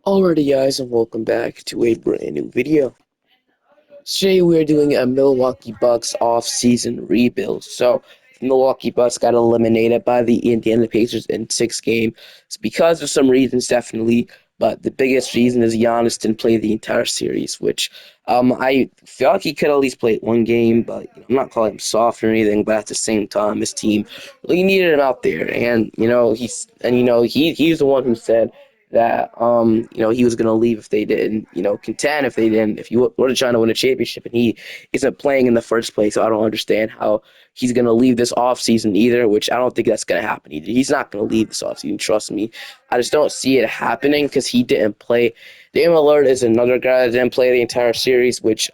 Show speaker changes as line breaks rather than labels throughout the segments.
Alrighty guys, and welcome back to a brand new video. Today we're doing a Milwaukee Bucks off-season rebuild. So the Milwaukee Bucks got eliminated by the Indiana Pacers in 6 games. It's because of some reasons, definitely, but the biggest reason is Giannis didn't play the entire series, which I feel like he could at least play 1 game, but I'm not calling him soft or anything. But at the same time, his team really needed him out there, and he's the one who said that he was gonna leave if they didn't contend, if you were trying to win a championship, and he isn't playing in the first place. So I don't understand how he's gonna leave this offseason either, which I don't think that's gonna happen either. He's not gonna leave this offseason, trust me. I just don't see it happening because he didn't play. Dame Lillard is another guy that didn't play the entire series, which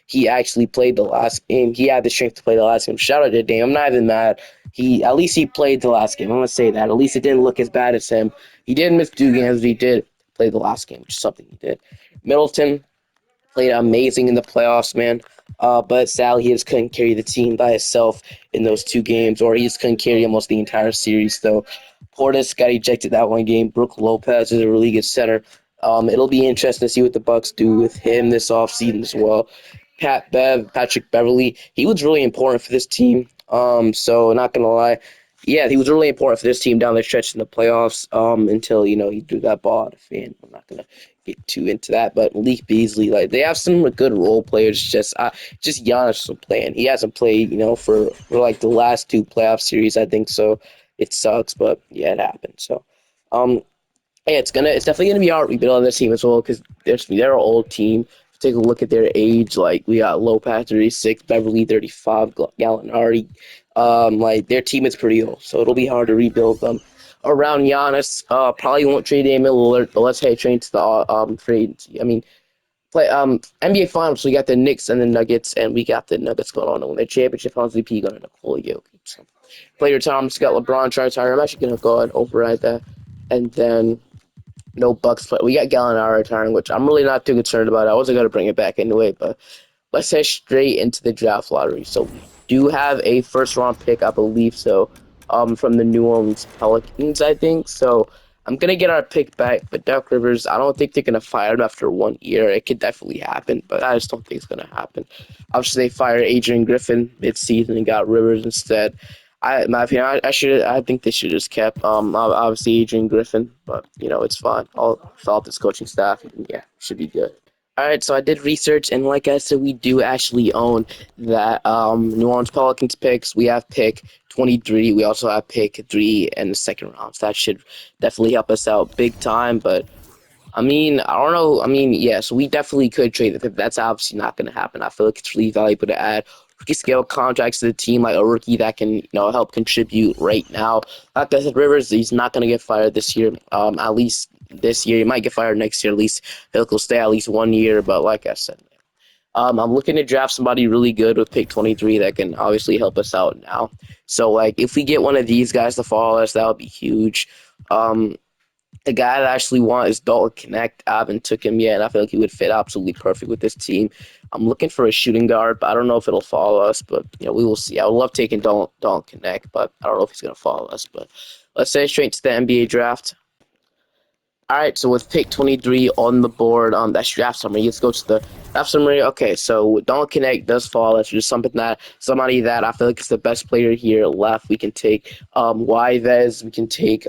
he actually played the last game. He had the strength to play the last game. Shout out to Dame. I'm not even mad. He played the last game. I'm gonna say that. At least it didn't look as bad as him. He did miss 2 games, but he did play the last game, which is something he did. Middleton played amazing in the playoffs, man. But sadly, he just couldn't carry the team by himself in those 2 games, or he just couldn't carry almost the entire series. So Portis got ejected that 1 game. Brook Lopez is a really good center. It'll be interesting to see what the Bucks do with him this offseason as well. Patrick Beverly, he was really important for this team. So not gonna lie, yeah, he was really important for this team down the stretch in the playoffs. Until he threw that ball at a fan. I'm not gonna get too into that, but Malik Beasley, like they have some good role players. Just Giannis isn't playing. He hasn't played, for like the last 2 playoff series, I think. So it sucks, but yeah, it happened. So, um, yeah, it's definitely gonna be hard rebuilding this team as well because they're an old team. Take a look at their age. Like we got Lopez 36, Beverly 35, Gallinari. Like their team is pretty old, so it'll be hard to rebuild them around Giannis. Probably won't trade Damian Lillard, but let's head train to the trade. I mean, play NBA Finals. We got the Knicks and the Nuggets, and we got the Nuggets going on to win the championship. Finals VP going to Nikola Jokic. So, player Thomas got LeBron trying to retire. I'm actually gonna go ahead and override that, and then no Bucks play. We got Gallinari retiring, which I'm really not too concerned about. I wasn't gonna bring it back anyway, but let's head straight into the draft lottery. So we do have a first round pick, I believe so, from the New Orleans Pelicans, I think. So I'm gonna get our pick back, but Doc Rivers, I don't think they're gonna fire him after 1 year. It could definitely happen, but I just don't think it's gonna happen. Obviously, they fired Adrian Griffin mid-season and got Rivers instead. In my opinion, I think they should just kept obviously Adrian Griffin, but it's fine. I'll solve this coaching staff, and yeah, should be good. All right, so I did research, and like I said, we do actually own that New Orleans Pelicans picks. We have pick 23. We also have pick 3 in the second round. So that should definitely help us out big time. But I mean, I don't know. I mean, yeah, so we definitely could trade the pick. That's obviously not going to happen. I feel like it's really valuable to add rookie scale contracts to the team, like a rookie that can help contribute right now. Like I said, Rivers, he's not going to get fired this year. At least this year, he might get fired next year. At least he'll stay at least 1 year. But like I said, I'm looking to draft somebody really good with pick 23 that can obviously help us out now. So like, if we get one of these guys to follow us, that would be huge. The guy that I actually want is Dalton Connect. I haven't took him yet, and I feel like he would fit absolutely perfect with this team. I'm looking for a shooting guard, but I don't know if it'll follow us. But we will see. I would love taking Dalton Connect, but I don't know if he's gonna follow us. But let's say straight to the NBA draft. All right, so with pick 23 on the board, that's draft summary. Let's go to the draft summary. Okay, so Don't Connect does fall. That's just somebody that I feel like is the best player here left. We can take Yves. We can take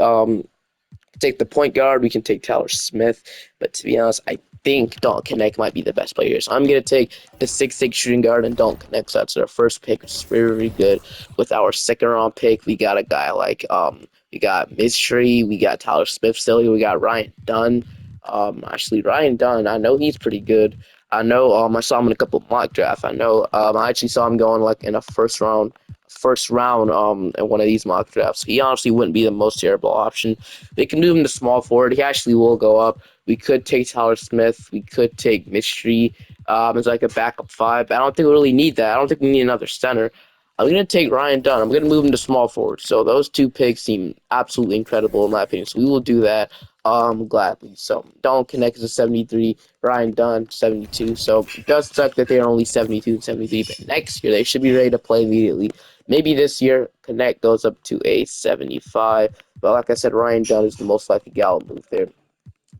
the point guard. We can take Tyler Smith. But to be honest, I think Don't Connect might be the best player here. So I'm going to take the 6'6" shooting guard and Don't Connect. So that's our first pick, which is very, very good. With our second round pick, we got a guy like we got Mystery. We got Tyler Smith still. We got Ryan Dunn. Actually, Ryan Dunn, I know he's pretty good. I know I saw him in a couple mock drafts. I know I actually saw him going like in a first round in one of these mock drafts. He honestly wouldn't be the most terrible option. They can move him to small forward. He actually will go up. We could take Tyler Smith. We could take Mystery as like a backup 5. I don't think we really need that. I don't think we need another center. I'm going to take Ryan Dunn. I'm going to move him to small forward. So those 2 picks seem absolutely incredible in my opinion. So we will do that gladly. So Don't Connect is a 73. Ryan Dunn, 72. So it does suck that they're only 72 and 73. But next year, they should be ready to play immediately. Maybe this year, Connect goes up to a 75. But like I said, Ryan Dunn is the most likely guy I'll move there.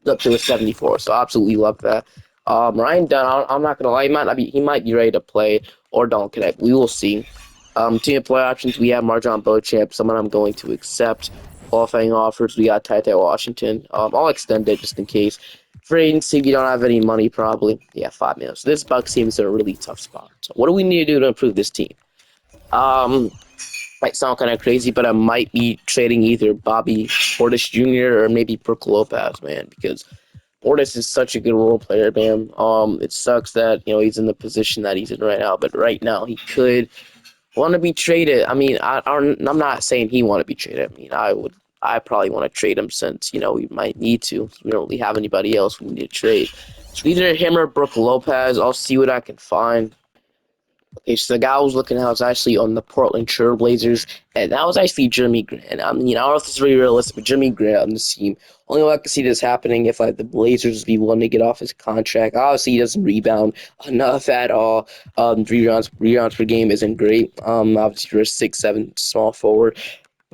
up to a 74. So I absolutely love that. Ryan Dunn, I'm not gonna lie, he might be ready to play or don't connect. We will see. Team play options, we have Marjon Beauchamp, someone I'm going to accept. Qualifying offers, we got Ty Washington. I'll extend it just in case. Free agency, you don't have any money, probably. Yeah, 5 million. So this Bucks team is in a really tough spot. So what do we need to do to improve this team? Um, might sound kind of crazy, but I might be trading either Bobby Portis Jr. or maybe Brook Lopez, man, because Portis is such a good role player, man. It sucks that he's in the position that he's in right now, but right now he could want to be traded. I mean, I'm not saying he want to be traded. I mean, I probably want to trade him since we might need to. We don't really have anybody else we need to trade. So either him or Brook Lopez. I'll see what I can find. Okay, so the guy I was looking at was actually on the Portland Trail Blazers, and that was actually Jeremy Grant. I mean, I don't know if this is really realistic, but Jeremy Grant on this team. Only way I can see this happening if the Blazers be willing to get off his contract. Obviously, he doesn't rebound enough at all. Rebounds per game isn't great. Obviously, you're a 6'7" small forward.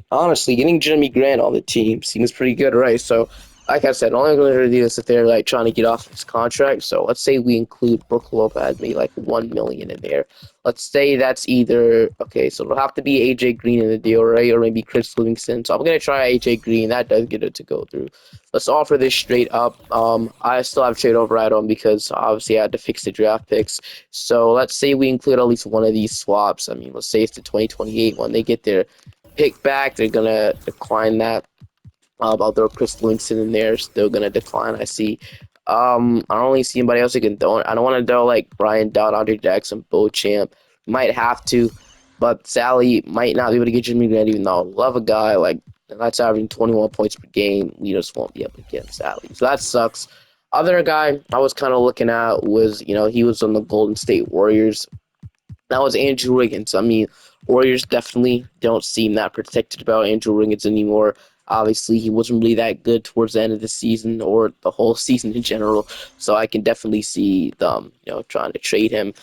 Honestly, getting Jeremy Grant on the team seems pretty good, right? So, like I said, only going to do this if they're trying to get off his contract. So let's say we include Brook Lopez, maybe 1 million in there. Let's say that's either okay. So it'll have to be AJ Green in the deal, right? Or maybe Chris Livingston. So I'm gonna try AJ Green. That does get it to go through. Let's offer this straight up. I still have trade override on because obviously I had to fix the draft picks. So let's say we include at least one of these swaps. I mean, let's say it's the 2028 when they get their pick back, they're gonna decline that. I'll throw Chris Livingston in there. Still gonna decline. I see. I don't really see anybody else who can throw. I don't want to throw Brian Dodd, Andre Jackson, Beauchamp. Might have to, but Sally might not be able to get Jimmy Grant. Even though I love a guy that's averaging 21 points per game, we just won't be able to get Sally. So that sucks. Other guy I was kind of looking at was he was on the Golden State Warriors. That was Andrew Wiggins. I mean, Warriors definitely don't seem that protected about Andrew Wiggins anymore. Obviously, he wasn't really that good towards the end of the season or the whole season in general. So I can definitely see them, trying to trade him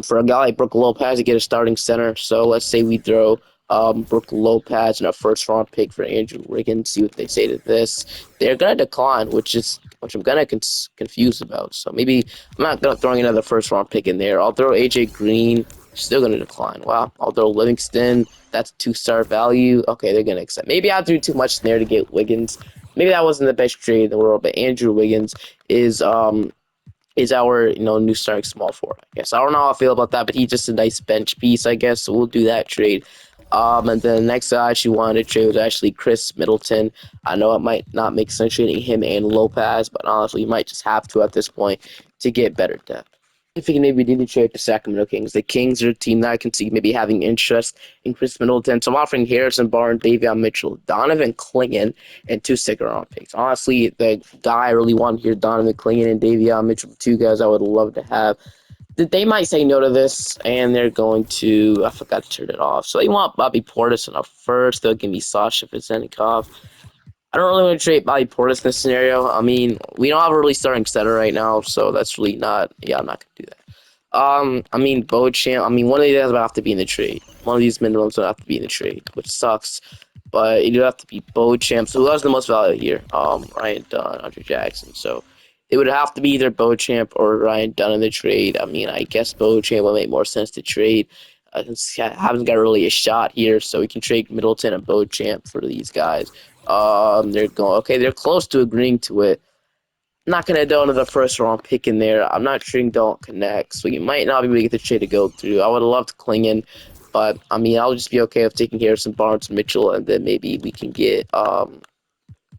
for a guy like Brook Lopez to get a starting center. So let's say we throw Brook Lopez and a first-round pick for Andrew Wiggins. See what they say to this. They're gonna decline, which I'm kind of confused about. So maybe I'm not gonna throwing another first-round pick in there. I'll throw AJ Green. Still gonna decline. Wow. Although Livingston, that's 2-star value. Okay, they're gonna accept. Maybe I threw too much in there to get Wiggins. Maybe that wasn't the best trade in the world, but Andrew Wiggins is our new starting small forward. I guess I don't know how I feel about that, but he's just a nice bench piece, I guess. So we'll do that trade. And then the next guy I actually wanted to trade was actually Chris Middleton. I know it might not make sense trading him and Lopez, but honestly, you might just have to at this point to get better depth. I think maybe we need to trade the Sacramento Kings. The Kings are a team that I can see maybe having interest in Chris Middleton. So I'm offering Harrison Barnes, Davion Mitchell, Donovan Clingan, and 2 second-round picks. Honestly, the guy I really want here, Donovan Clingan and Davion Mitchell, 2 guys I would love to have. They might say no to this, and they're going to. I forgot to turn it off. So they want Bobby Portis in a first. They'll give me Sasha Vezenkov. I don't really want to trade Bobby Portis in this scenario. I mean, we don't have a really starting center right now, so that's really not. Yeah, I'm not gonna do that. I mean, Beauchamp. I mean, one of these guys will have to be in the trade. One of these minimums will have to be in the trade, which sucks. But it would have to be Beauchamp. So who has the most value here? Ryan Dunn, Andre Jackson. So it would have to be either Beauchamp or Ryan Dunn in the trade. I mean, I guess Beauchamp would make more sense to trade. Haven't got really a shot here, so we can trade Middleton and Beauchamp for these guys. They're going okay. They're close to agreeing to it. I'm not gonna do another first round pick in there. I'm not sure don't connect, so you might not be able to get the trade to go through. I would have loved to cling in, but I mean, I'll just be okay with taking Harrison Barnes, Mitchell, and then maybe we can get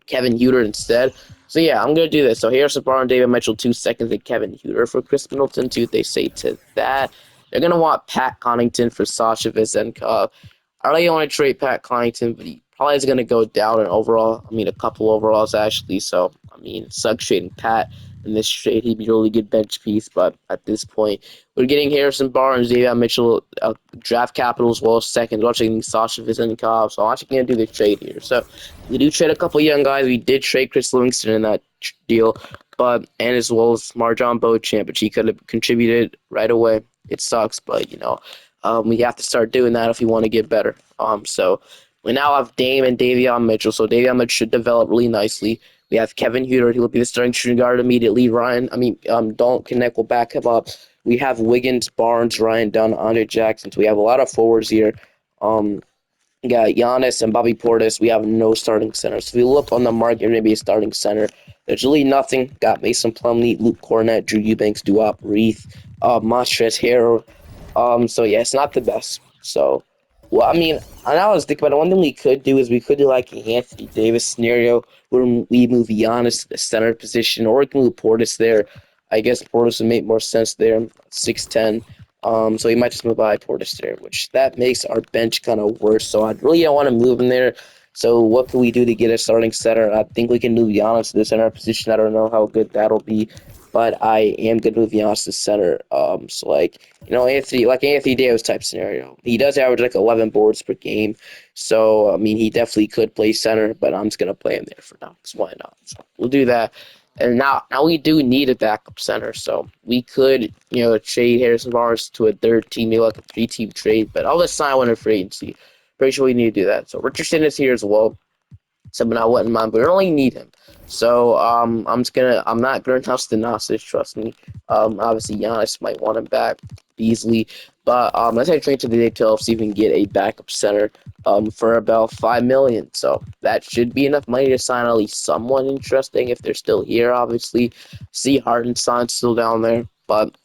Kevin Huter instead. So yeah, I'm gonna do this. So Harrison Barnes, David Mitchell, 2 seconds, and Kevin Huter for Chris Middleton. See what they say to that. They're gonna want Pat Connaughton for Sasha Vezenkov. I really want to trade Pat Connaughton, but he probably is gonna go down in overall. I mean, a couple overalls actually. So I mean, sucks trading Pat in this trade. He'd be a really good bench piece, but at this point, we're getting Harrison Barnes, David Mitchell, draft capital as well as second. We're also getting Sasha Vezenkov. So I'm actually gonna do the trade here. So we do trade a couple young guys. We did trade Chris Livingston in that deal, but and as well as Marjon Beauchamp, which he could have contributed right away. It sucks, but we have to start doing that if we want to get better. So we now have Dame and Davion Mitchell. So Davion Mitchell should develop really nicely. We have Kevin Huter. He will be the starting shooting guard immediately. Dalton Connect will back him up. We have Wiggins, Barnes, Ryan Dunn, Andre Jackson. So we have a lot of forwards here. We got Giannis and Bobby Portis. We have no starting centers. If we look on the market, maybe a starting center. There's really nothing. Got Mason Plumlee, Luke Cornett, Drew Eubanks, Duop, Reith, Montrezl Harrell. So yeah, it's not the best. So, well, I mean, I know I was thinking about it. One thing we could do is we could do like an Anthony Davis scenario where we move Giannis to the center position, or we can move Portis there. I guess Portis would make more sense there, 6'10". So he might just move by Portis there, which that makes our bench kind of worse. So I really don't want to move him there. So what can we do to get a starting center? I think we can move Giannis to the center position. I don't know how good that'll be, but I am going to move Giannis to center. So like Anthony Davis type scenario. He does average like 11 boards per game. So I mean, he definitely could play center, but I'm just going to play him there for now. Because why not? So we'll do that. And now we do need a backup center, so we could, trade Harrison Barnes to a third team, maybe like a 3-team trade, but I'll just sign one in free agency. Pretty sure we need to do that. So Richardson is here as well. Someone I wouldn't mind, but we only need him. So I'm not gonna toss the Gnosis, trust me. Obviously Giannis might want him back, Beasley. But let's head straight to the day 12, see if we can get a backup center for about $5 million. So that should be enough money to sign at least someone interesting if they're still here, obviously. See Hartenstein's still down there. But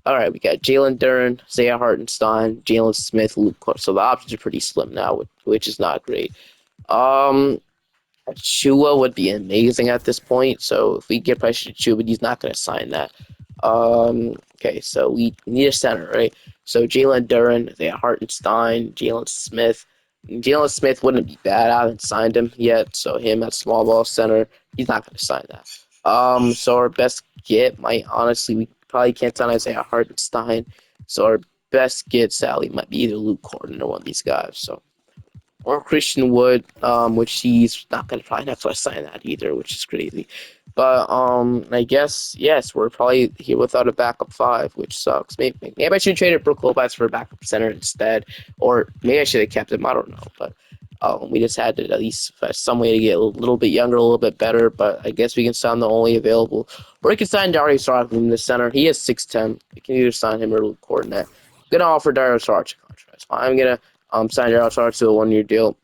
all right, we got Jalen Duren, Isaiah Hartenstein, Jalen Smith, Luke Clark. So the options are pretty slim now, which is not great. Um Chua would be amazing at this point. So if we get pressure to Chua, but he's not going to sign that. Okay, so we need a center, right? So Jalen Duren, they have Hartenstein, Jalen Smith. Jalen Smith wouldn't be bad. I haven't signed him yet, so him at small ball center, he's not going to sign that. So our best get might honestly, we probably can't sign Isaiah Hartenstein. So our best get, Sally, might be either Luke Corton or one of these guys. So or Christian Wood, which he's not gonna probably not gonna sign that either, which is crazy. But I guess yes, we're probably here without a backup five, which sucks. Maybe I should trade Brook Lopez for a backup center instead, or maybe I should have kept him. I don't know, but we just had to at least find some way to get a little bit younger, a little bit better. But I guess we can sign the only available, or we can sign Darius Saric in the center. He is 6'10". We can either sign him or Luke Cornet. I'm gonna offer Darius Saric a contract. I'm gonna sign Darius Saric to a 1-year deal.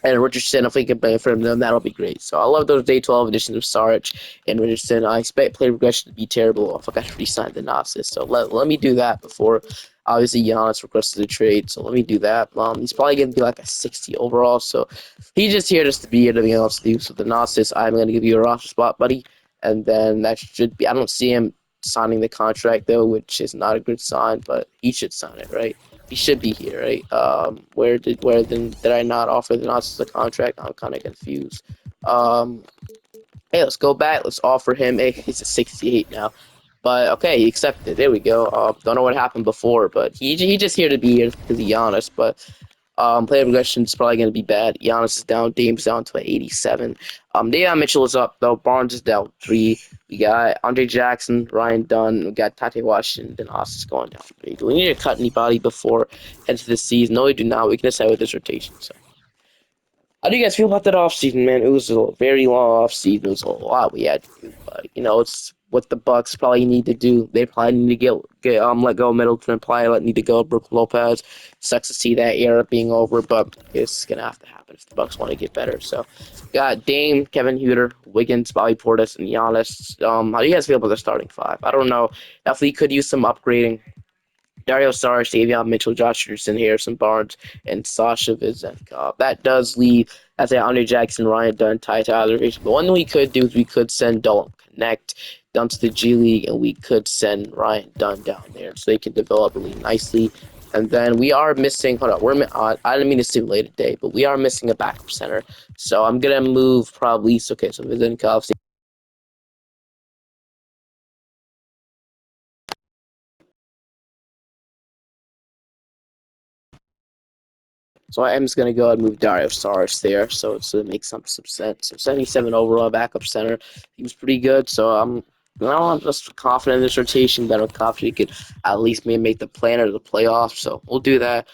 And Richardson, if we can play for them, that'll be great. So I love those day 12 editions of Saric and Richardson. I expect play progression to be terrible if I got to re-sign the Gnosis. So let me do that before, obviously, Giannis requested a trade. So let me do that. He's probably going to be like a 60 overall. So he's just here just to be here to be else to do. So the Gnosis, I'm going to give you a roster spot, buddy. And then that should be, I don't see him signing the contract, though, which is not a good sign, but he should sign it, right? He should be here, right? Where did I not offer the Nazis a contract? I'm kind of confused. Hey, let's go back. Let's offer him. He's a 68 now, but okay, he accepted. There we go. Don't know what happened before, but he just here to be here because he's Giannis. But player progression is probably going to be bad. Giannis is down. Dame's down to 87. Deion Mitchell is up though. Barnes is down 3. We got Andre Jackson, Ryan Dunn. We got Tate Washington. Austin's going down 3. Do we need to cut anybody before head to the season? No, we do not. We can decide with this rotation. So, how do you guys feel about that offseason, man? It was a very long offseason. It was a lot we had to do, but it's what the Bucks probably need to do. They probably need to get let go of Middleton and probably need to go Brook Lopez. Sucks to see that era being over, but it's gonna have to happen if the Bucks want to get better. So, got Dame, Kevin Huter, Wiggins, Bobby Portis, and Giannis. How do you guys feel about the starting five? I don't know. Definitely could use some upgrading. Dario Saric, Davion Mitchell, Josh Richardson, Harrison Barnes, and Sasha Vizenka. That does leave, as I Andre Jackson, Ryan Dunn, Ty Tyler. But one thing we could do is we could send Dalton Connect down to the G League, and we could send Ryan Dunn down there so they can develop really nicely. And then we are missing. Hold on, I didn't mean to simulate a day, but we are missing a backup center. So I'm gonna move probably. Okay, so Vizenka. So I'm just gonna go ahead and move Dario Saric there, so it makes some sense. So 77 overall backup center, he was pretty good. So I'm just confident in this rotation. That I'm confident he could at least maybe make the plan or the playoffs. So we'll do that.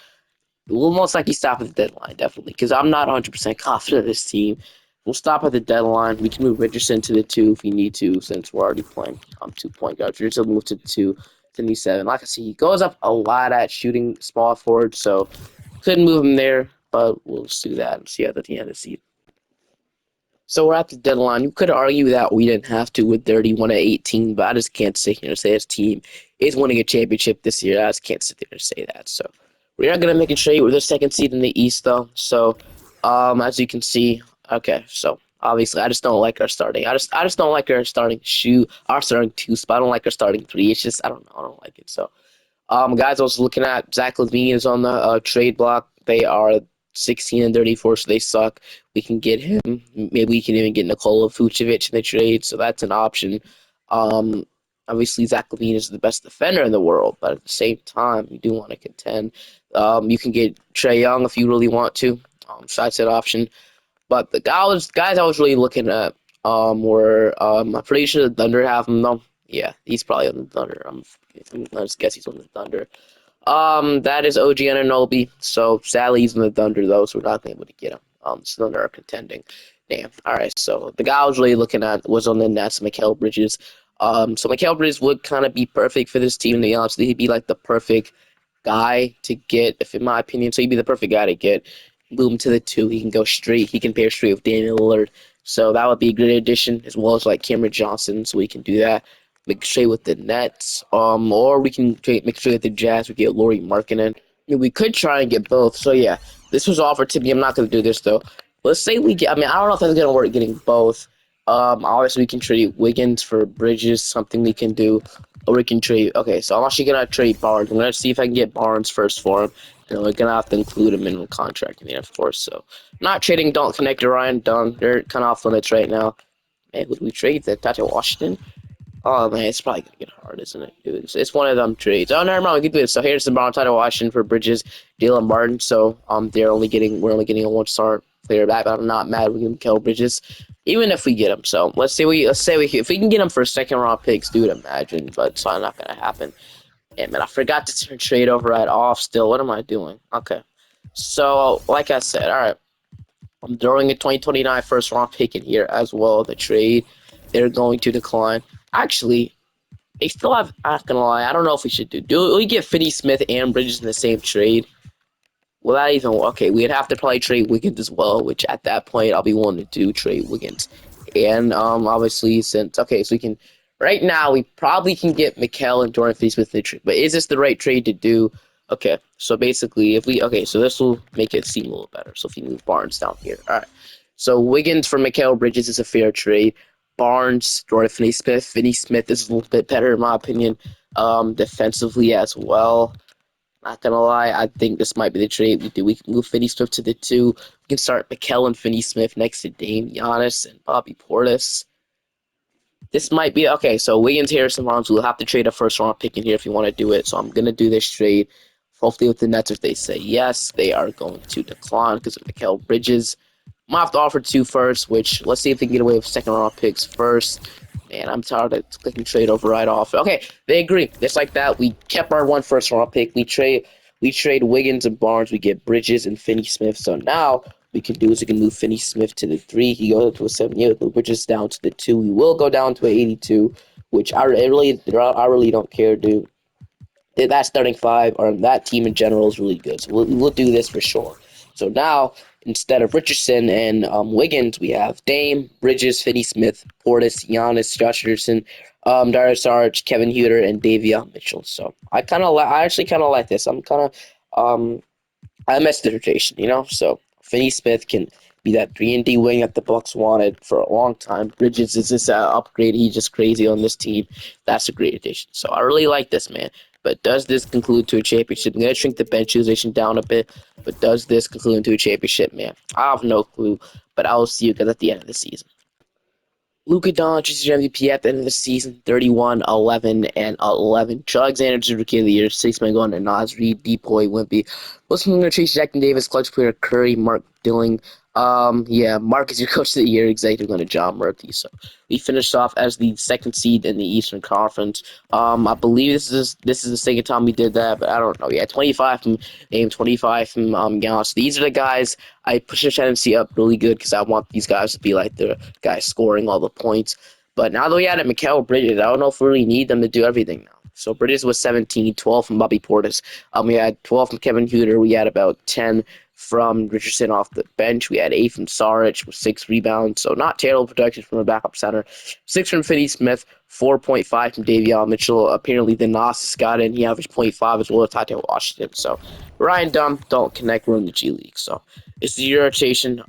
We'll most likely stop at the deadline, definitely, because I'm not 100% confident in this team. we'll stop at the deadline. We can move Richardson to the 2 if we need to, since we're already playing 2 point guards. Richardson move to the 2, 77. Like I said, he goes up a lot at shooting small forward, so couldn't move him there, but we'll just do that and see at the end of the season. So we're at the deadline. You could argue that we didn't have to with 31-18, but I just can't sit here and say his team is winning a championship this year. I just can't sit there and say that. So we're not gonna make a trade. We're the second seed in the East, though. So as you can see, okay. So obviously, I just don't like our starting. I just don't like our starting our starting 2 spot. I don't like our starting 3. It's just I don't know. I don't like it. So guys, I was looking at Zach LaVine is on the trade block. They are 16-34, so they suck. We can get him. Maybe we can even get Nikola Vucevic in the trade, so that's an option. Um, Obviously, Zach LaVine is the best defender in the world, but at the same time, you do want to contend. You can get Trae Young if you really want to. So that's an option. But the guys I was really looking at were I'm pretty sure the Thunder have him though. Yeah, he's probably on the Thunder. I just guess he's on the Thunder. That is OG Anunoby. So sadly he's in the Thunder though, so we're not able to get him. So Thunder are contending. Damn. All right. So the guy I was really looking at was on the Nets, Mikal Bridges. So Mikal Bridges would kind of be perfect for this team. To be honest, he'd be like the perfect guy to get, if in my opinion. So he'd be the perfect guy to get. Move him to the 2. He can go straight. He can pair straight with Damian Lillard. So that would be a great addition, as well as like Cameron Johnson. So we can do that. Make straight with the Nets. Or we can make straight with the Jazz. We get Lauri Markkanen. I mean, we could try and get both. So yeah, this was offered to me. I'm not going to do this though. Let's say we get. I mean, I don't know if that's going to work getting both. Obviously we can trade Wiggins for Bridges. Something we can do. Or we can trade. Okay, so I'm actually gonna trade Barnes. I'm gonna see if I can get Barnes first for him. And we're gonna have to include him in the contract in the of course. So not trading Don't Connect to Ryan Dunn. They're kind of off limits right now. Man, who do we trade? That Dante Washington. Oh man, it's probably gonna get hard, isn't it? It's one of them trades. Oh, never mind. We can do it. So here's the Dante Washington for Bridges, Dylan Martin. So we're only getting a 1-star player back. But I'm not mad. We can kill Bridges, even if we get him. So let's say if we can get him for 2nd-round picks, dude, imagine. But it's not gonna happen. Yeah, man, I forgot to turn trade over at off still. What am I doing? Okay. So like I said, all right. I'm throwing a 2029 1st-round pick in here as well. The trade, they're going to decline. Actually, they still have. I'm not gonna lie. I don't know if we should do we get Finney Smith and Bridges in the same trade? Well, that even okay. We'd have to probably trade Wiggins as well, which at that point I'll be willing to do trade Wiggins. And obviously since so we can right now we probably can get Mikal and Jordan Finney-Smith in the trade. But is this the right trade to do? Okay, so basically if we so this will make it seem a little better. So if you move Barnes down here, all right. So Wiggins for Mikal Bridges is a fair trade. Barnes, Jordan Finney-Smith. Finney-Smith is a little bit better in my opinion, defensively as well. Not gonna lie, I think this might be the trade we do. We can move Finney-Smith to the 2. We can start Mikal and Finney-Smith next to Dame, Giannis, and Bobby Portis. This might be okay. So Wiggins, Harrison Barnes, we'll have to trade a 1st-round pick in here if you want to do it. So I'm gonna do this trade. Hopefully with the Nets, if they say yes, they are going to decline because of Mikal Bridges. I'm gonna have to offer 2 first, which let's see if they can get away with 2nd-round picks first. Man, I'm tired of clicking trade over right off. Okay, they agree. Just like that, we kept our 1 1st-round pick. We trade Wiggins and Barnes. We get Bridges and Finney-Smith. So now we can do is we can move Finney-Smith to the 3. He goes up to a 78. Move Bridges down to the 2. We will go down to an 82, which I really don't care, dude. That starting 5 or that team in general is really good. So we'll do this for sure. So now, instead of Richardson and Wiggins, we have Dame, Bridges, Finney-Smith, Portis, Giannis, Josh Richardson, Darius Sarge, Kevin Huerter, and Davion Mitchell. So I actually kind of like this. I miss the rotation, So Finney-Smith can be that 3-and-D wing that the Bucks wanted for a long time. Bridges is this upgrade. He's just crazy on this team. That's a great addition. So I really like this, man. But does this conclude to a championship? I'm going to shrink the bench utilization down a bit. But does this conclude into a championship, man? I have no clue. But I will see you guys at the end of the season. Luka Doncic is your MVP at the end of the season, 31, 11, and 11. Joe Alexander's Rookie of the Year, 6 man going to Nas Reed, Depoy, Wimpy. Wilson going to chase Jackson Davis, clutch player Curry, Mark Dilling, Yeah, Mark is your coach of the year, executive going to John Murphy. So we finished off as the second seed in the Eastern Conference. I believe this is the second time we did that, but I don't know. Yeah, 25 from Aim, 25 from Giannis. These are the guys I push the tendency up really good because I want these guys to be like the guys scoring all the points. But now that we added Mikal Bridges, I don't know if we really need them to do everything now. So Bridges was 17, 12 from Bobby Portis. We had 12 from Kevin Huter. We had about 10 from Richardson off the bench. We had 8 from Saric with 6 rebounds, so not terrible production from a backup center. 6 from Finney Smith, 4.5 from Davion Mitchell. Apparently, the Gnosis got in. He averaged 0.5 as well as Tate Washington. So Ryan Dunn, don't connect. We're in the G League. So it's the rotation.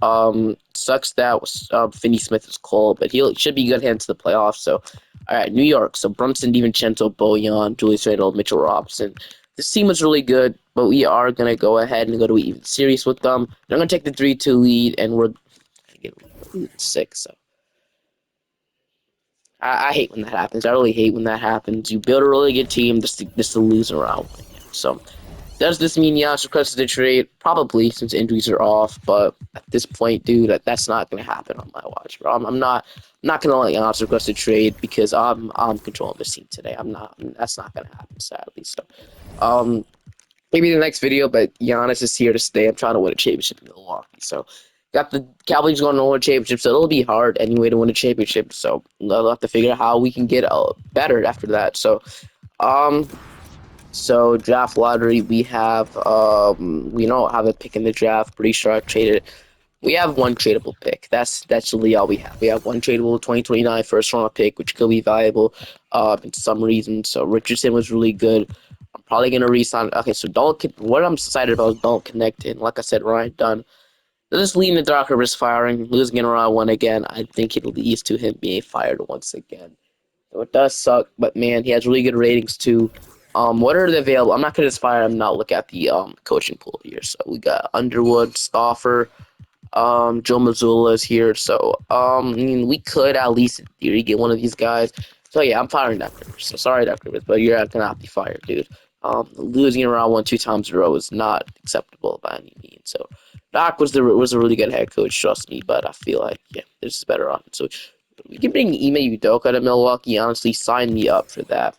Sucks that Finney Smith is cold, but he should be good heading to the playoffs. So, all right, New York. So Brunson, DiVincenzo, Bojan, Julius Randle, Mitchell Robinson. This team was really good, but we are going to go ahead and go to even series with them. They're going to take the 3-2 lead, and we're going to get a lead 6. So I hate when that happens. I really hate when that happens. You build a really good team just to lose around one again. So does this mean Giannis requested a trade? Probably, since injuries are off. But at this point, dude, that's not going to happen on my watch, bro. I'm not going to let Giannis request a trade because I'm controlling this team today. I'm not. That's not going to happen, sadly. So, maybe the next video, but Giannis is here to stay. I'm trying to win a championship in Milwaukee. So, got the Cowboys going to win a championship, so it'll be hard anyway to win a championship. So, we'll have to figure out how we can get better after that. Um, so draft lottery, we don't have a pick in the draft. Pretty sure I traded. We have one tradable pick. That's really all we have. We have one tradable 2029 first round pick, which could be valuable in some reasons. So Richardson was really good. I'm probably gonna resign. Okay, so what I'm excited about is don't connect in. Like I said, Ryan Dunn. This leading the Docker is firing, losing in round one again. I think it leads to him being fired once again. So it does suck, but man, he has really good ratings too. What are the available? I'm not gonna just fire him now. Look at the coaching pool here. So we got Underwood, Stauffer, Joe Mazzulla is here, so I mean, we could at least in theory get one of these guys. So yeah, I'm firing Doc Rivers. So sorry, Doc Rivers, but you're gonna have to be fired, dude. Losing in round one 2 times in a row is not acceptable by any means. So Doc was a really good head coach, trust me. But I feel like yeah, this is better option. So we can bring Ime Udoka to Milwaukee. Honestly, sign me up for that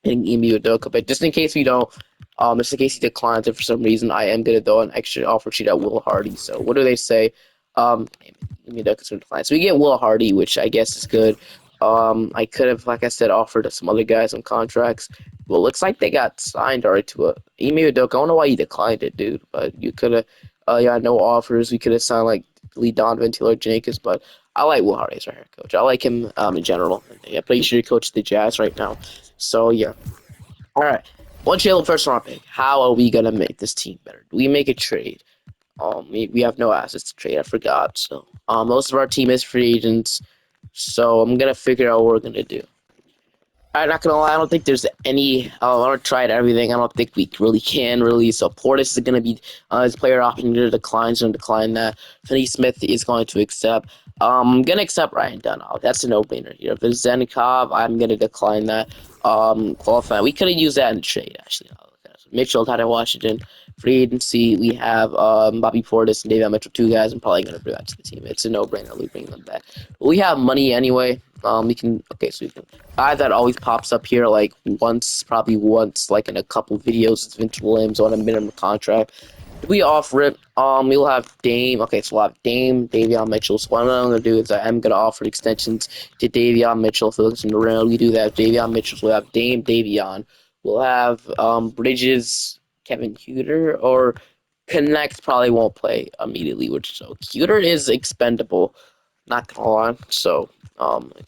and Ime Udoka. But just in case we don't, just in case he declines it for some reason, I am gonna throw an extra offer sheet at Will Hardy. So what do they say? Ime Udoka's gonna decline. So we get Will Hardy, which I guess is good. I could have, like I said, offered some other guys on contracts. Well, looks like they got signed already to a Ime Udoka. I don't know why you declined it, dude. But you could have, yeah, no offers. We could have signed like Lee Donovan, Taylor Jenkins, but I like Will Hardy as our head coach. I like him in general. Yeah, pretty sure he coaches the Jazz right now. So yeah. All right. One Jalen first round pick. How are we gonna make this team better? Do we make a trade? We have no assets to trade. I forgot. So most of our team is free agents. So I'm gonna figure out what we're gonna do. I'm not gonna lie, I don't think there's any. I don't tried everything. I don't think we really can really. So Portis is gonna be his player option to decline. So decline that. Finney Smith is going to accept. I'm gonna accept Ryan Dunn. That's a no-brainer here. If it's Zenikov, I'm gonna decline that. Qualify. We could have used that in the trade actually. Mitchell, Tyler Washington, free agency. We have Bobby Portis and David Mitchell, 2 guys. I'm probably gonna bring that to the team. It's a no-brainer. We bring them back. But we have money anyway. We can. Okay, so we can guy that always pops up here like probably once, like in a couple videos. It's Vince Williams on a minimum contract. If we offer it, we'll have Dame. Okay, so we'll have Dame, Davion Mitchell. So what I'm gonna do is I am gonna offer extensions to Davion Mitchell. If it looks in the round, we do that. Davion Mitchell. So we'll have Dame, Davion. We'll have Bridges, Kevin Huter, or Connect probably won't play immediately, which so Huter is expendable. Not gonna lie. So,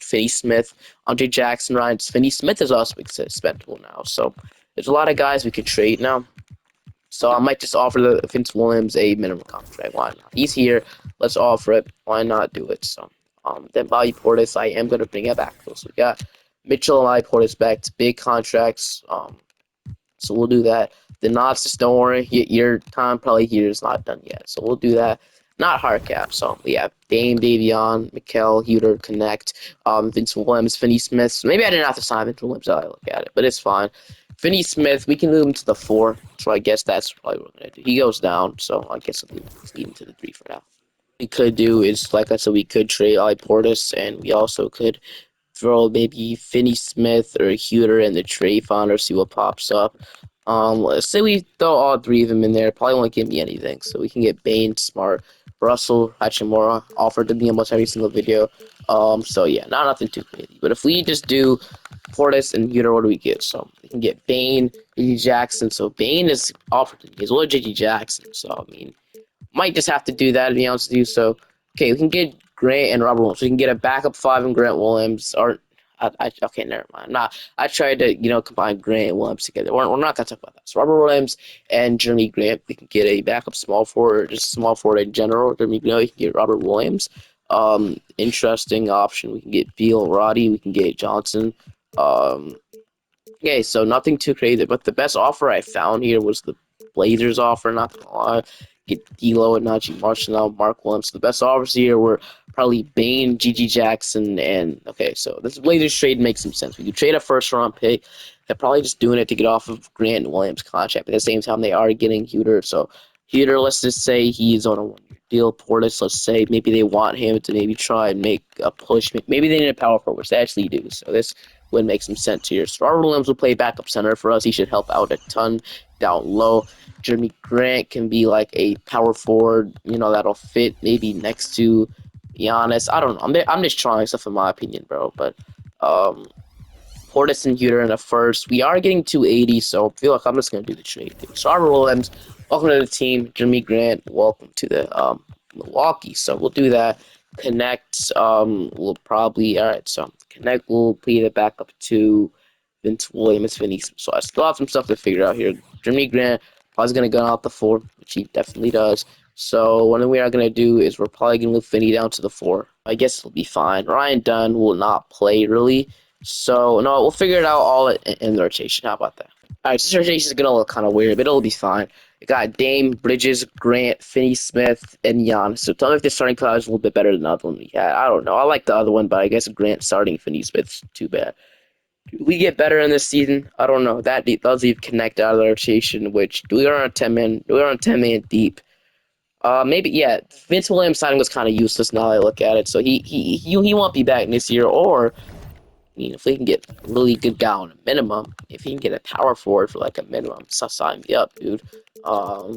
Finney Smith, Andre Jackson, Ryan Finney Smith is also expendable now. So, there's a lot of guys we could trade now. So I might just offer the Vince Williams a minimum contract. Why not? He's here. Let's offer it. Why not do it? So, then Bobby Portis, I am gonna bring it back. So we got Mitchell and Bobby Portis back. It's big contracts. So we'll do that. The Knots, just don't worry. Your time probably here is not done yet. So we'll do that. Not hard cap. So we have Dame, Davion, Mikal, Huter, Connect, Vince Williams, Finney Smith. So maybe I didn't have to sign Vince Williams. I look at it, but it's fine. Finney Smith, we can move him to the 4. So I guess that's probably what we're gonna do. He goes down, so I guess I'll leave him to the 3 for now. We could do is, like I said, we could trade Ali Portis, and we also could throw maybe Finney Smith or Huter in the trade fund or see what pops up. Let's say we throw all three of them in there. Probably won't give me anything. So we can get Bain, Smart, Russell, Hachimura offered to me almost every single video. So yeah, not nothing too crazy. But if we just do Portis and Huter, what do we get? So we can get Bain, JG Jackson. So Bain is offered to me as well as JG Jackson. So I mean, might just have to do that to be honest with you. So, okay, we can get Grant and Robert Williams. We can get a backup five and Grant Williams. Or, okay, never mind. Nah, I tried to combine Grant and Williams together. We're not gonna talk about that. So Robert Williams and Jeremy Grant. We can get a backup small forward, or just small forward in general. Jeremy Grant. We can get Robert Williams. Interesting option. We can get Beal, Roddy. We can get Johnson. Um, Okay, so nothing too crazy, but the best offer I found here was the Blazers offer. Not gonna lie, get D'Lo and Najee Marshall, Mark Williams. The best offers here were probably Bane, GG Jackson, and okay, so this Blazers trade makes some sense. We could trade a first round pick. They're probably just doing it to get off of Grant and Williams' contract. But at the same time, they are getting Huter. So Huter, let's just say he's on a 1 year deal. Portis, let's say maybe they want him to maybe try and make a push. Maybe they need a power forward, which they actually do. So this would make some sense here. So Robert Williams will play backup center for us. He should help out a ton down low. Jeremy Grant can be like a power forward, that'll fit maybe next to Giannis. I don't know. I'm just trying stuff in my opinion, bro. But um, Portis and Huter in the first. We are getting 280, so I feel like I'm just gonna do the trade. So Robert Williams, welcome to the team. Jeremy Grant, welcome to the Milwaukee. So we'll do that. Connect. We'll probably all right. So Connect will be the backup to Vince Williams, Vinny. So I still have some stuff to figure out here. Jeremy Grant probably gonna go out the four, which he definitely does. So what we are gonna do is we're probably gonna move Finney down to the four. I guess it'll be fine. Ryan Dunn will not play really. So no, we'll figure it out all in the rotation. How about that? All right, this rotation is gonna look kind of weird, but it'll be fine. We got Dame, Bridges, Grant, Finney Smith, and Giannis. So tell me if the starting five is a little bit better than the other one we had. I don't know. I like the other one, but I guess Grant starting Finney Smith's too bad. We get better in this season. I don't know. That does leave Connect out of the rotation, which we are on 10 man. We are on 10 man deep. Maybe yeah. Vince Williams signing was kind of useless now that I look at it. So he won't be back this year, or if we can get a really good guy on a minimum, if he can get a power forward for like a minimum, so sign me up, dude. I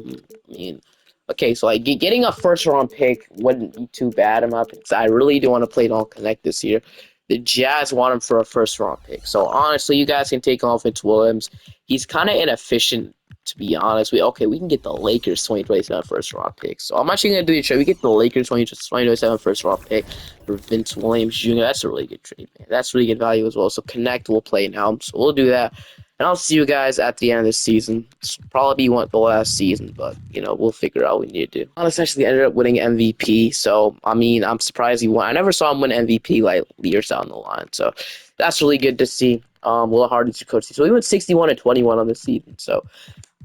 mean, okay, so like getting a first round pick wouldn't be too bad in my opinion. I really do want to play Don't Connect this year. The Jazz want him for a first round pick. So honestly, you guys can take off Vince Williams. He's kind of inefficient, to be honest. We can get the Lakers 2027 first round pick. So I'm actually gonna do the trade. We get the Lakers 2027 first round pick for Vince Williams Jr. That's a really good trade, man. That's really good value as well. So Connect will play now. So we'll do that. And I'll see you guys at the end of this season. This will probably be the last season, but we'll figure out what we need to do. Giannis actually ended up winning MVP, so I mean, I'm surprised he won. I never saw him win MVP like years down the line, so that's really good to see. Will Hardy's your coach. So we went 61-21 on the season. So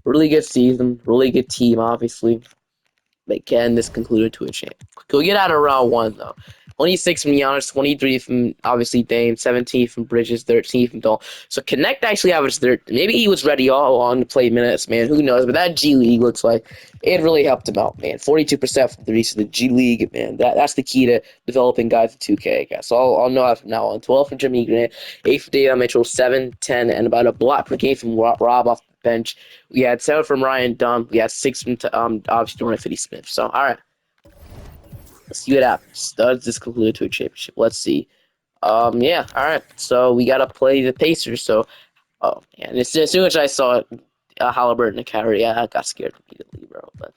really good season, really good team, obviously. But can this concluded to a champ? Go get out of round one though. 26 from Giannis, 23 from obviously Dame, 17 from Bridges, 13 from Doll. So Connect actually averaged maybe he was ready all on to play minutes, man. Who knows? But that G League looks like it really helped him out, man. 42% from threes to the G League, man. That's the key to developing guys in 2K, guys. So I'll know that from now on. 12 from Jimmy Grant, 8 from David Mitchell, 7, 10, and about a block per game from Rob off the bench. We had 7 from Ryan Dunn. We had 6 from obviously Jordan Finney-Smith. So all right. Let's see what happens. Does this conclude to a championship? Let's see. Yeah, all right. So we gotta play the Pacers. So, oh man, as soon as I saw Halliburton and Kyrie, I got scared immediately, bro. But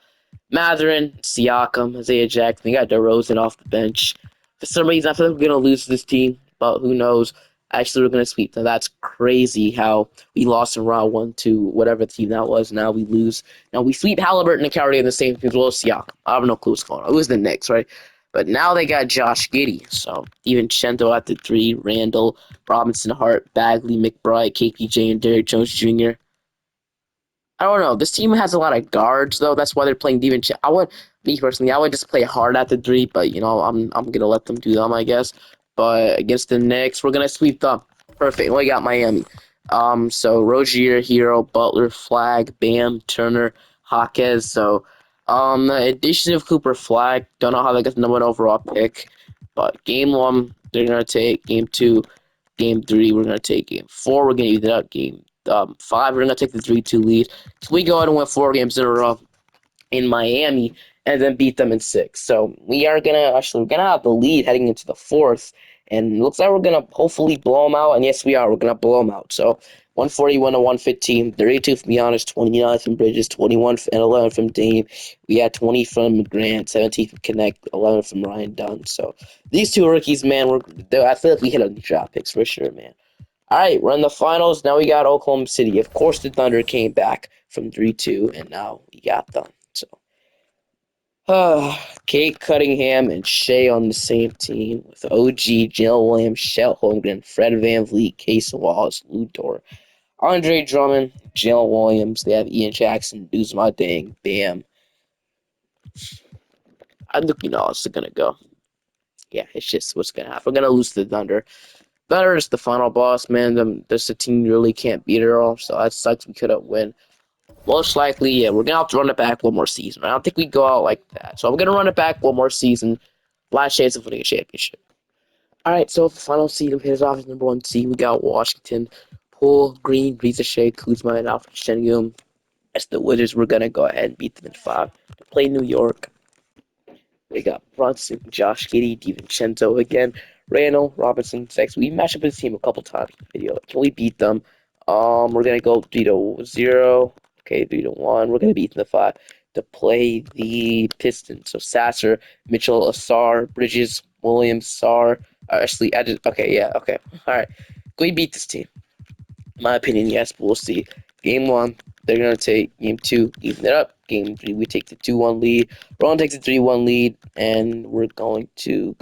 Mathurin, Siakam, Isaiah Jackson, we got DeRozan off the bench. For some reason, I feel like we're gonna lose this team, but who knows? Actually, we're gonna sweep them. That's crazy how we lost in round one to whatever team that was. Now we lose. Now we sweep Halliburton and Kyrie in the same team as well as Siakam. I have no clue what's going on. It was the Knicks, right? But now they got Josh Giddey. So even Chento at the 3, Randall, Robinson, Hart, Bagley, McBride, KPJ, and Derrick Jones Jr. I don't know. This team has a lot of guards though. That's why they're playing deep. Me personally, I would just play hard at the 3, but I'm gonna let them do them, I guess. But against the Knicks, we're gonna sweep them. Perfect. We got Miami. So Rozier, Hero, Butler, Flag, Bam, Turner, Hawkes. So Addition of Cooper Flag. Don't know how they got the number 1 overall pick, but game 1 they're gonna take. Game 2, game 3 we're gonna take. Game 4 we're gonna eat it up. Game 5 we're gonna take the 3-2 lead. So we go ahead and win 4 games in a row in Miami and then beat them in 6. So we're gonna have the lead heading into the 4th, and it looks like we're gonna hopefully blow them out. And yes, we are. We're gonna blow them out. So 141 to 115, 32 from Giannis, 29 from Bridges, 21 and 11 from Dame. We had 20 from Grant, 17 from Connect, 11 from Ryan Dunn. So these two rookies, man, I feel like we hit on the draft picks for sure, man. All right, we're in the finals. Now we got Oklahoma City. Of course, the Thunder came back from 3-2, and now we got them. So, Kate Cunningham and Shea on the same team with OG, Jill Williams, Shell Holmgren, Fred VanVleet, Case Wallace, Lou Dort, Andre Drummond, Jill Williams. They have Ian Jackson, Deuce Dang, Bam. I think you know it's gonna go. Yeah, it's just what's gonna happen. We're gonna lose to the Thunder. Thunder is the final boss, man. This a team you really can't beat at all. So that sucks. We couldn't win. Most likely, yeah, we're gonna have to run it back one more season. I don't think we go out like that. So I'm gonna run it back one more season. Last chance of winning a championship. All right, so the final seed of his office number 1 seed, we got Washington, Poole, Green, Risa Shea, Kuzma, and Alfred Sengun. As the Wizards, we're gonna go ahead and beat them in 5 to play New York. We got Brunson, Josh Giddey, DiVincenzo again, Randall, Robinson, Sex. We matched up with this team a couple times in the video. Can we beat them? We're gonna go 3-0. Okay, 3-1. We're gonna beat them 5 to play the Pistons. So Sasser, Mitchell, Asar, Bridges, Williams, Sar. Actually, okay, yeah, okay. All right. Can we beat this team? In my opinion, yes, but we'll see. Game 1, they're going to take. Game 2, even it up. Game 3, we take the 2-1 lead. Ron takes the 3-1 lead, and we're going to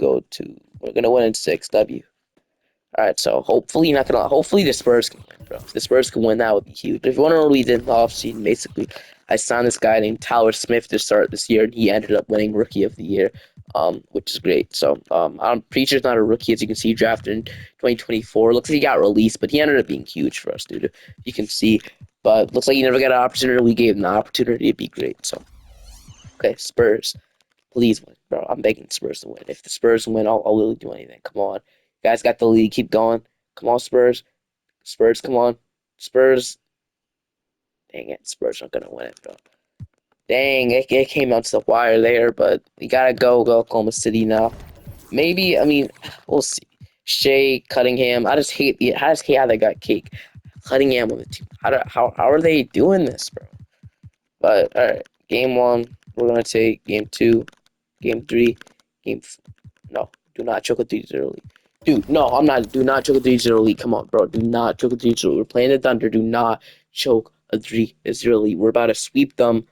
win in 6, W. Alright, so hopefully the Spurs can win, bro. If the Spurs can win, that would be huge. If you want to know what we did in the offseason, basically, I signed this guy named Tyler Smith to start this year, and he ended up winning Rookie of the Year, which is great. So, I'm pretty sure he's not a rookie, as you can see, drafted in 2024. Looks like he got released, but he ended up being huge for us, dude. You can see. But looks like he never got an opportunity. We gave him the opportunity to be great. So, okay, Spurs. Please win, bro. I'm begging Spurs to win. If the Spurs win, I'll literally do anything. Come on. You guys got the lead. Keep going. Come on, Spurs. Spurs, come on. Spurs. Dang it. Spurs aren't going to win it, bro. Dang, it came out to the wire there, but we got to go Oklahoma City now. Maybe, I mean, we'll see. Shea, Cunningham. I just hate how they got cake. Cunningham on the team. How are they doing this, bro? But, all right. Game 1, we're going to take. Game 2, Game 3, no, do not choke a 3-0 lead. Dude, no, I'm not. Do not choke a 3-0 lead. Come on, bro. Do not choke a 3-0 lead. We're playing the Thunder. Do not choke a 3-0 lead. We're about to sweep them.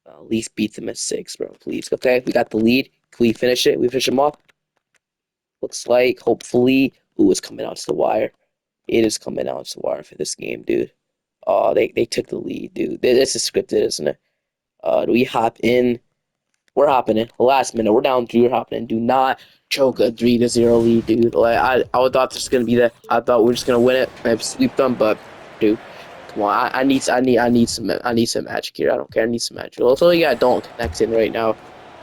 At least beat them at 6, bro. Please. Okay, we got the lead. Can we finish it? We finish them off? Looks like, hopefully. Ooh, it's coming out to the wire. It is coming out to the wire for this game, dude. Oh, they took the lead, dude. This is scripted, isn't it? Do we hop in? We're hopping in. Last minute, we're down 3. We're hopping in. Do not choke a 3-0 lead, dude. Like I thought this was gonna be that. I thought we are just gonna win it and sweep them, but dude, come on. I need some magic here. I don't care. I need some magic. Also, you got Dalton connecting right now.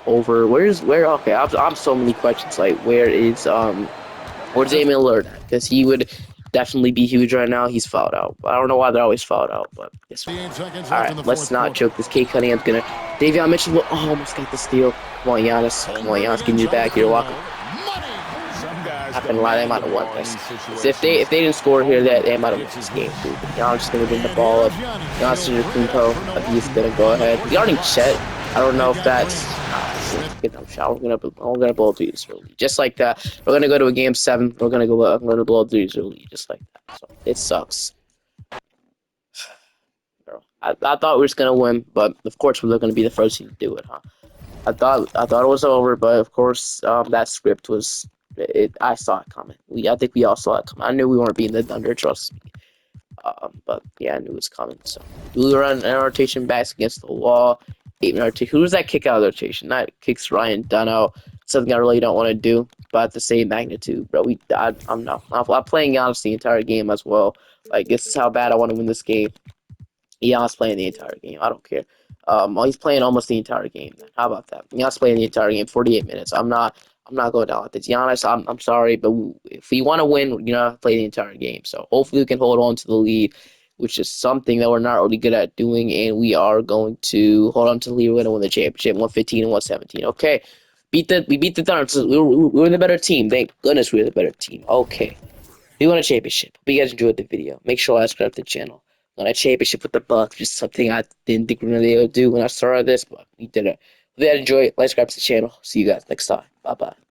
Over where? Okay, I'm so many questions. Like where's Damian Lillard at? Because he would definitely be huge right now. He's fouled out. I don't know why they're always fouled out, but it's fine. All right, let's not choke this. Kate Cunningham's gonna. Davion Mitchell almost got the steal. Come on, Giannis. Come on, Giannis. Give me back. You're welcome. Not gonna lie, they might have won this. If they didn't score here, they might have won this game, dude. Giannis is gonna bring the ball up. Giannis in your Kumpo. He's gonna go ahead. Regarding Chet, I don't know if that's. Get them shot. We're gonna blow threes early, just like that. We're gonna go to a game 7. I'm gonna blow threes early, just like that. So it sucks. Bro, I thought we were just gonna win, but of course we're gonna be the first team to do it, huh? I thought it was over, but of course that script was. I saw it coming. I think we all saw it coming. I knew we weren't beating the Thunder. Trust me. But yeah, I knew it was coming. So we run an rotation backs against the wall. 8-minute rotation. Who does that kick out of the rotation? That kicks Ryan Dunn out. Something I really don't want to do, but at the same magnitude, bro. I'm playing Giannis the entire game as well. Like, this is how bad I want to win this game. Giannis playing the entire game. I don't care. He's playing almost the entire game. How about that? Giannis playing the entire game, 48 minutes. I'm not going down with this. Giannis, I'm sorry, but if we want to win, play the entire game. So hopefully we can hold on to the lead, which is something that we're not really good at doing, and we are going to hold on to the lead. We're going to win the championship, 115 and 117. Okay, we beat the Thunder. So we're the better team. Thank goodness we're the better team. Okay, we won a championship. Hope you guys enjoyed the video. Make sure to subscribe to the channel. Won a championship with the Bucks, just something I didn't think we were gonna be able to do when I started this, but we did it. Hope you guys enjoy it. Like, subscribe to the channel. See you guys next time. Bye bye.